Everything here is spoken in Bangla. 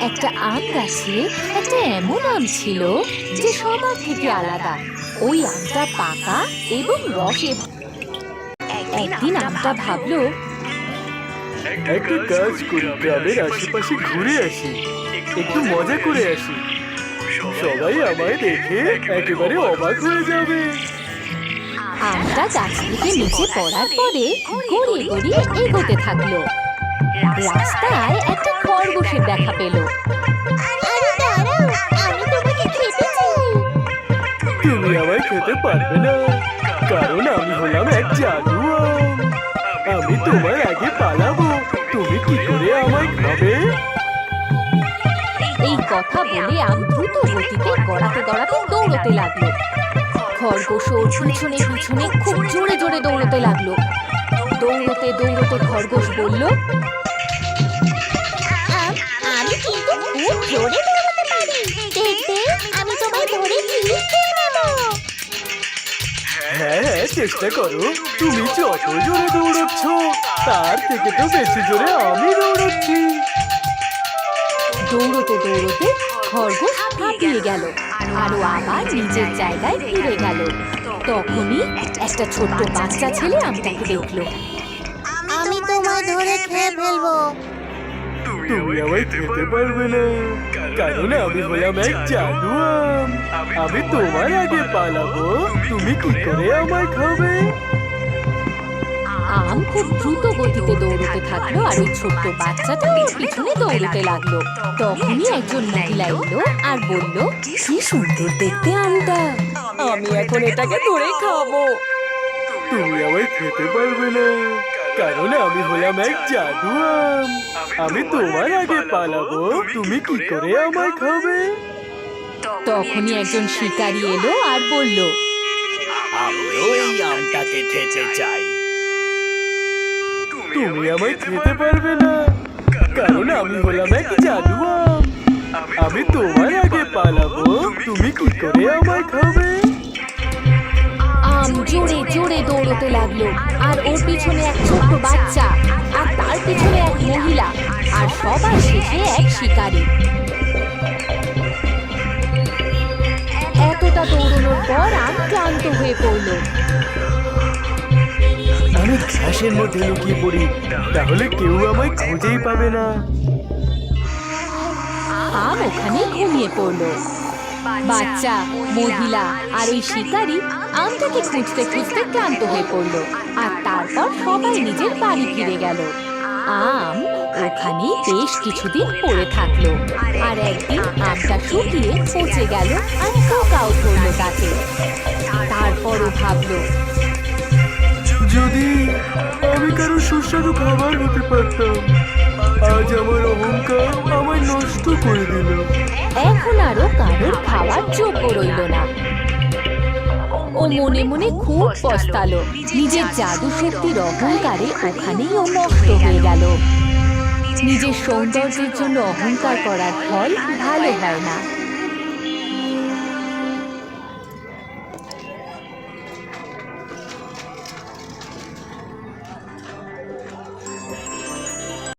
একটা আম গাছে একটা এমন আম ছিল যে সবার থেকে আলাদা। ওই আমটা পাকা এবং রসে। একদিন আমটা ভাবলো, একটা কাজ করি, গ্রামের আশেপাশে ঘুরে আসি, একটু মজা করে আসি। সবাই আমায় দেখে একেবারে অবাক হয়ে যাবে। আমটা গাছ থেকে নিচে পড়ার পরে গড়িয়ে গড়িয়ে এগোতে থাকলো। রাস্তায় একটা খরগোশের দেখা পেল। তুমি আমায় খেতে পারবে না, কারণ আমি হলাম এক জাদু আম। আমি তোমার আগে পালাবো, তুমি কি করে আমায় খাবে? এই কথা বলে আম দ্রুত গতিতে গড়াতে গড়াতে দৌড়তে লাগলো। খরগোশ ওর পিছনে পিছনে খুব জোরে জোরে দৌড়তে লাগলো। দৌড়তে দৌড়তে খরগোশ বলল, আমি কিন্তু খুব জোরে দৌড়তে পারি, দেখবে আমি তোমায় ধরে ফিরতে পারবো। হ্যাঁ হ্যাঁ, চেষ্টা করো। তুমি যত জোরে দৌড়চ্ছ তার থেকে তো বেশি জোরে আমি দৌড়চ্ছি। দৌড়তে দৌড়তে খরগোশ হাঁপিয়ে গেল আর ও আবার নিজের জায়গায় ফিরে গেল। তখনই একটা ছোট্ট বাচ্চা ছেলে আমটাকে দেখলো। আমি তোমায় ধরে খেয়ে ফেলবো। তুমি আমায় খেতে পারবে না, কারণ আমি হলাম এক জাদু আম। আমি তোমার আগে পালাবো, তুমি কি করে আমায় খাবে? আম খুব দ্রুত গতিতে দৌড়তে থাকলো আর ওই ছোট্ট বাচ্চাটা ওর পিছনে দৌড়তে লাগলো। তখনই একজন মহিলা এলো আর বলল, কি সুন্দর দেখতে আমটা, আমি এখন এটাকে ধরে খাবো। তুমি আমায় খেতে পারবে না, কারণ আমি হলাম এক জাদু আম। আমি তোমার আগে পালাবো, তুমি কি করে আমায় খাবে? তখনই একজন শিকারী এলো আর বলল, আমিও এই আমটাকে খেতে চাই। তুমি আমায় খেতে পারবে না, কারণ আমি হলাম এক জাদু আম। আমি তোমার আগে পালাবো, তুমি কি করে আমায় খাবে? আম জোরে জোরে দৌড়তে লাগলো আর ওর পিছনে এক ছোট্ট বাচ্চা আর তার পিছনে এক মহিলা আর সবার শেষে এক শিকারী। এতটা দৌড়ানোর পর আম ক্লান্ত হয়ে পড়ল। আমি ঘাসের মধ্যে লুকিয়ে পড়ি, তাহলে কেউ আমায় খুঁজেই পাবে না। আম ওখানে ঘুমিয়ে পড়ল। বাচ্চা, মহিলা আর ওই শিকারী আমটাকে খুঁজতে খুঁজতে ক্লান্ত হয়ে পড়ল আর তারপর সবাই নিজের বাড়ি ফিরে গেল। আম ওখানে বেশ কিছুদিন পড়ে থাকলো আর একদিন আমটা শুকিয়ে পচে গেল আর পোকাও ধরলো তাকে। তারপরও ভাবলো, যদি আমি কারো সুস্বাদু খাবার হতে পারতাম। আজ আমার অহংকার আমায় নষ্ট করে দিল। এখন আরো কারোর খাওয়ার যোগ্য রইল না। ও মনে মনে খুব পস্তালো। নিজের জাদু শক্তির অহংকারে ওখানেই ও নষ্ট হয়ে গেল। নিজের সৌন্দর্যের জন্য অহংকার করার ফল ভালো হয় না।